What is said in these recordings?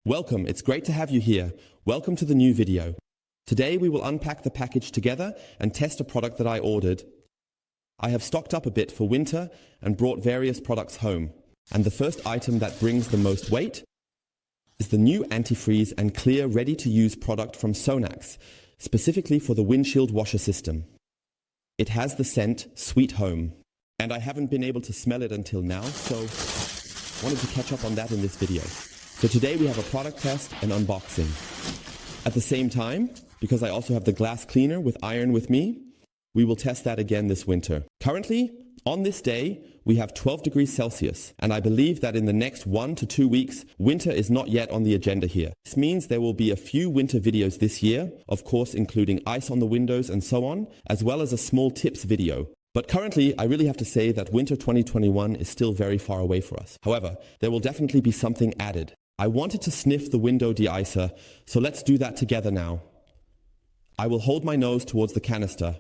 Welcome, it's great to have you here. Welcome to the new video. Today we will unpack the package together and test a product that I ordered. I have stocked up a bit for winter and brought various products home. And the first item that brings the most weight is the new antifreeze and clear ready-to-use product from Sonax, specifically for the windshield washer system. It has the scent Sweet Home, and I haven't been able to smell it until now, so wanted to catch up on that in this video. So today we have a product test and unboxing. At the same time, because I also have the glass cleaner with iron with me, we will test that again this winter. Currently, on this day, we have 12 degrees Celsius, and I believe that in the next 1 to 2 weeks, winter is not yet on the agenda here. This means there will be a few winter videos this year, of course including ice on the windows and so on, as well as a small tips video. But currently, I really have to say that winter 2021 is still very far away for us. However, there will definitely be something added. I wanted to sniff the window de-icer, so let's do that together now. I will hold my nose towards the canister.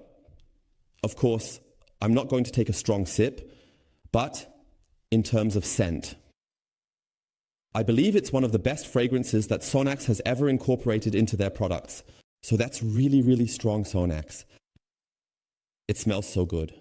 Of course, I'm not going to take a strong sip, but in terms of scent. I believe it's one of the best fragrances that Sonax has ever incorporated into their products. So that's really, really strong, Sonax. It smells so good.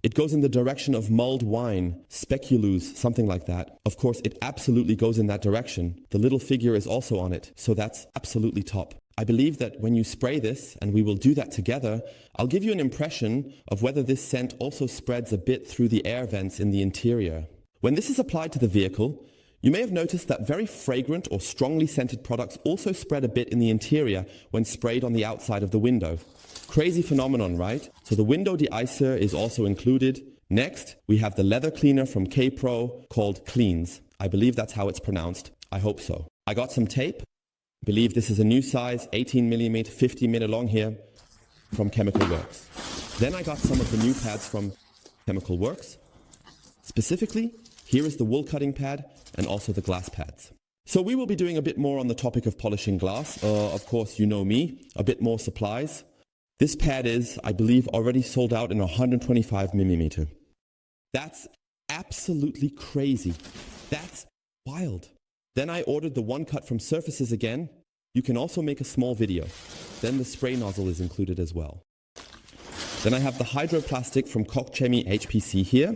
It goes in the direction of mulled wine, speculoos, something like that. Of course, it absolutely goes in that direction. The little figure is also on it, so that's absolutely top. I believe that when you spray this, and we will do that together, I'll give you an impression of whether this scent also spreads a bit through the air vents in the interior. When this is applied to the vehicle, you may have noticed that very fragrant or strongly scented products also spread a bit in the interior when sprayed on the outside of the window. Crazy phenomenon, right? So the window de-icer is also included. Next, we have the leather cleaner from K-Pro called Cleans. I believe that's how it's pronounced. I hope so. I got some tape. I believe this is a new size, 18mm, 50mm long here from Chemical Works. Then I got some of the new pads from Chemical Works. Specifically, here is the wool cutting pad and also the glass pads. So we will be doing a bit more on the topic of polishing glass. Of course, you know me, a bit more supplies. This pad is, I believe, already sold out in 125mm. That's absolutely crazy. That's wild. Then I ordered the one cut from Servfaces again. You can also make a small video. Then the spray nozzle is included as well. Then I have the hydroplastic from Kochchemie HPC here.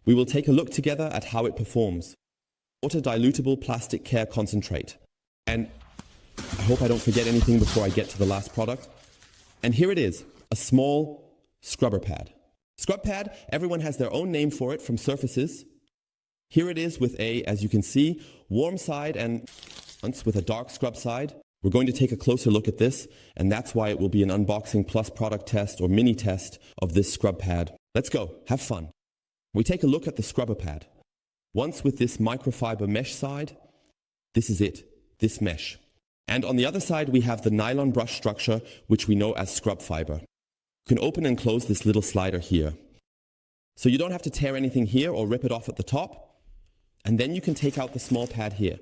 We will take a look together at how it performs. Water dilutable plastic care concentrate. And I hope I don't forget anything before I get to the last product. And here it is, a small scrubber pad. Scrub pad, everyone has their own name for it from Servfaces. Here it is with a, as you can see, warm side and with a dark scrub side. We're going to take a closer look at this, and that's why it will be an unboxing plus product test or mini test of this scrub pad. Let's go, have fun. We take a look at the scrubber pad. Once with this microfiber mesh side, this is it, this mesh. And on the other side, we have the nylon brush structure, which we know as scrub fiber. You can open and close this little slider here. So you don't have to tear anything here or rip it off at the top. And then you can take out the small pad here.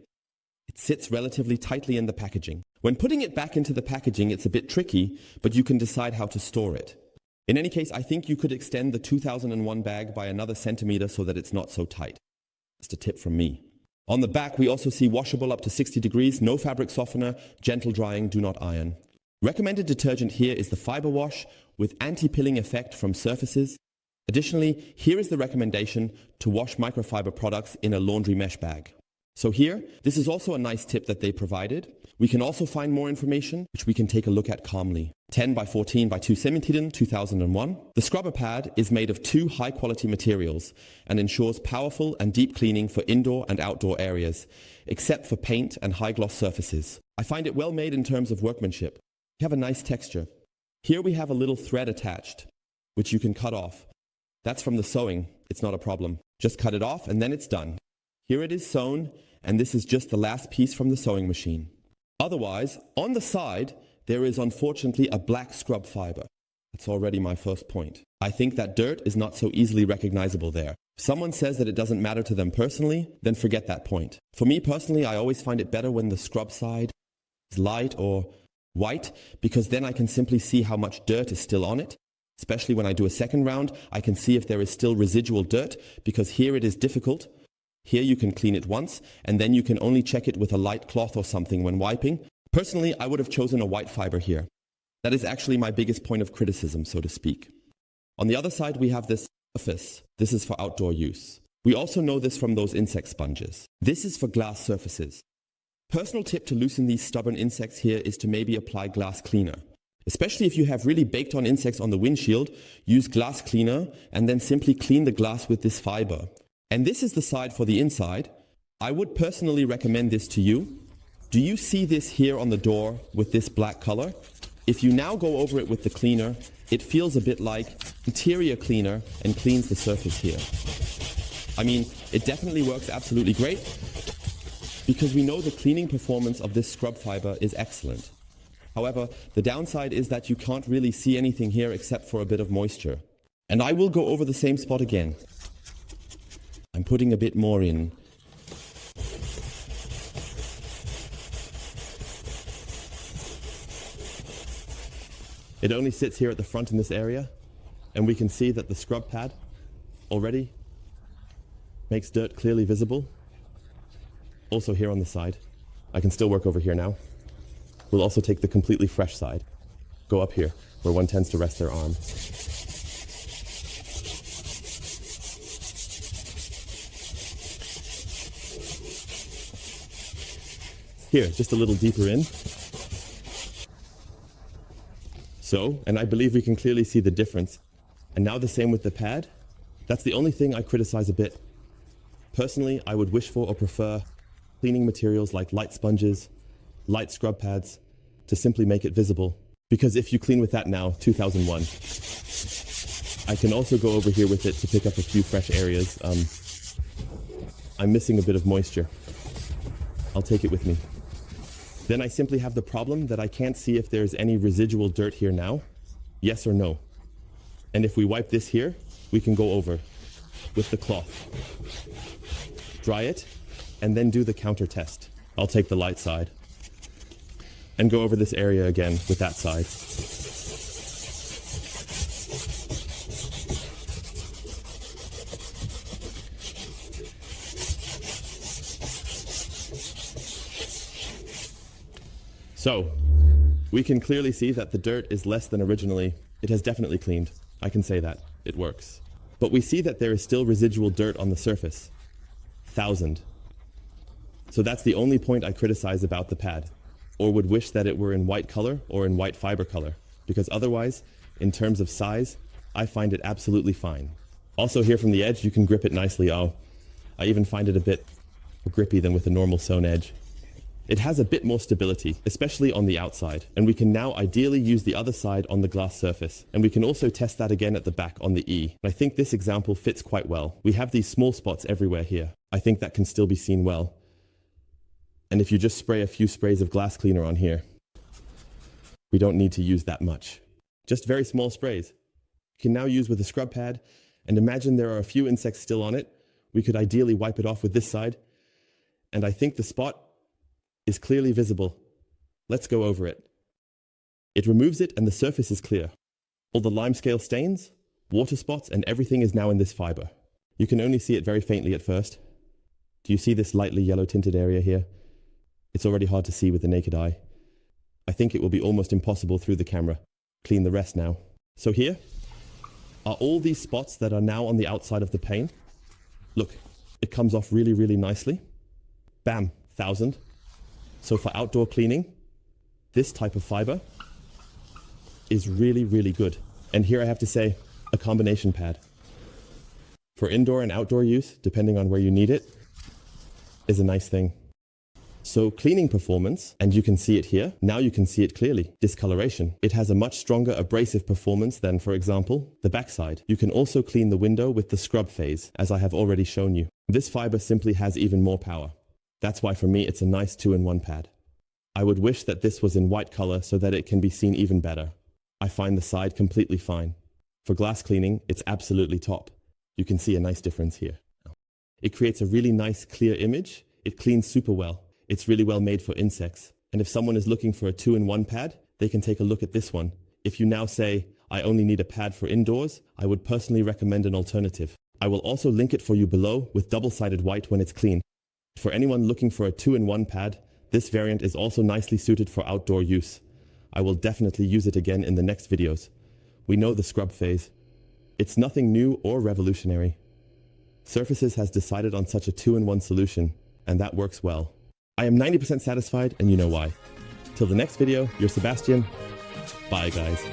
It sits relatively tightly in the packaging. When putting it back into the packaging, it's a bit tricky, but you can decide how to store it. In any case, I think you could extend the 2001 bag by another centimeter so that it's not so tight. Just a tip from me. On the back, we also see washable up to 60 degrees, no fabric softener, gentle drying, do not iron. Recommended detergent here is the Fiber Wash with anti-pilling effect from Servfaces. Additionally, here is the recommendation to wash microfiber products in a laundry mesh bag. So here, this is also a nice tip that they provided. We can also find more information, which we can take a look at calmly. 10 by 14 by 2 cm, 2001. The scrubber pad is made of 2 high-quality materials and ensures powerful and deep cleaning for indoor and outdoor areas, except for paint and high-gloss surfaces. I find it well made in terms of workmanship. You have a nice texture. Here we have a little thread attached, which you can cut off. That's from the sewing. It's not a problem. Just cut it off and then it's done. Here it is sewn, and this is just the last piece from the sewing machine. Otherwise, on the side, there is unfortunately a black scrub fiber. That's already my first point. I think that dirt is not so easily recognizable there. If someone says that it doesn't matter to them personally, then forget that point. For me personally, I always find it better when the scrub side is light or white, because then I can simply see how much dirt is still on it. Especially when I do a second round, I can see if there is still residual dirt, because here it is difficult. Here you can clean it once, and then you can only check it with a light cloth or something when wiping. Personally, I would have chosen a white fiber here. That is actually my biggest point of criticism, so to speak. On the other side, we have this surface. This is for outdoor use. We also know this from those insect sponges. This is for glass surfaces. Personal tip to loosen these stubborn insects here is to maybe apply glass cleaner. Especially if you have really baked on insects on the windshield, use glass cleaner and then simply clean the glass with this fiber. And this is the side for the inside. I would personally recommend this to you. Do you see this here on the door with this black color? If you now go over it with the cleaner, it feels a bit like interior cleaner and cleans the surface here. I mean, it definitely works absolutely great because we know the cleaning performance of this scrub fiber is excellent. However, the downside is that you can't really see anything here except for a bit of moisture. And I will go over the same spot again. I'm putting a bit more in. It only sits here at the front in this area, and we can see that the scrub pad already makes dirt clearly visible. Also here on the side. I can still work over here now. We'll also take the completely fresh side. Go up here, where one tends to rest their arm. Here, just a little deeper in. So, and I believe we can clearly see the difference. And now the same with the pad. That's the only thing I criticize a bit. Personally, I would wish for or prefer cleaning materials like light sponges, light scrub pads, to simply make it visible. Because if you clean with that now, 2001. I can also go over here with it to pick up a few fresh areas. I'm missing a bit of moisture. I'll take it with me. Then I simply have the problem that I can't see if there's any residual dirt here now, yes or no. And if we wipe this here, we can go over with the cloth, dry it, and then do the counter test. I'll take the light side and go over this area again with that side. So, we can clearly see that the dirt is less than originally. It has definitely cleaned. I can say that. It works. But we see that there is still residual dirt on the surface. 1,000. So that's the only point I criticize about the pad, or would wish that it were in white color or in white fiber color, because otherwise, in terms of size, I find it absolutely fine. Also here from the edge, you can grip it nicely. Oh, I even find it a bit more grippy than with a normal sewn edge. It has a bit more stability, especially on the outside, and we can now ideally use the other side on the glass surface, and we can also test that again at the back on the E. I think this example fits quite well. We have these small spots everywhere here. I think that can still be seen well. And if you just spray a few sprays of glass cleaner on here, we don't need to use that much. Just very small sprays. You can now use with a scrub pad, and imagine there are a few insects still on it. We could ideally wipe it off with this side, and I think the spot is clearly visible. Let's go over it. It removes it and the surface is clear. All the limescale stains, water spots, and everything is now in this fiber. You can only see it very faintly at first. Do you see this lightly yellow tinted area here? It's already hard to see with the naked eye. I think it will be almost impossible through the camera. Clean the rest now. So here are all these spots that are now on the outside of the pane. Look, it comes off really, really nicely. Bam, 1,000. So for outdoor cleaning, this type of fiber is really, really good. And here I have to say, a combination pad. For indoor and outdoor use, depending on where you need it, is a nice thing. So cleaning performance, and you can see it here, now you can see it clearly, discoloration. It has a much stronger abrasive performance than, for example, the backside. You can also clean the window with the scrub phase, as I have already shown you. This fiber simply has even more power. That's why for me it's a nice 2-in-1 pad. I would wish that this was in white color so that it can be seen even better. I find the side completely fine. For glass cleaning, it's absolutely top. You can see a nice difference here. It creates a really nice clear image. It cleans super well. It's really well made for insects. And if someone is looking for a 2-in-1 pad, they can take a look at this one. If you now say, I only need a pad for indoors, I would personally recommend an alternative. I will also link it for you below with double-sided white when it's clean. For anyone looking for a 2-in-1 pad, this variant is also nicely suited for outdoor use. I will definitely use it again in the next videos. We know the scrub phase. It's nothing new or revolutionary. Servfaces has decided on such a 2-in-1 solution, and that works well. I am 90% satisfied, and you know why. Till the next video, you're Sebastian. Bye, guys.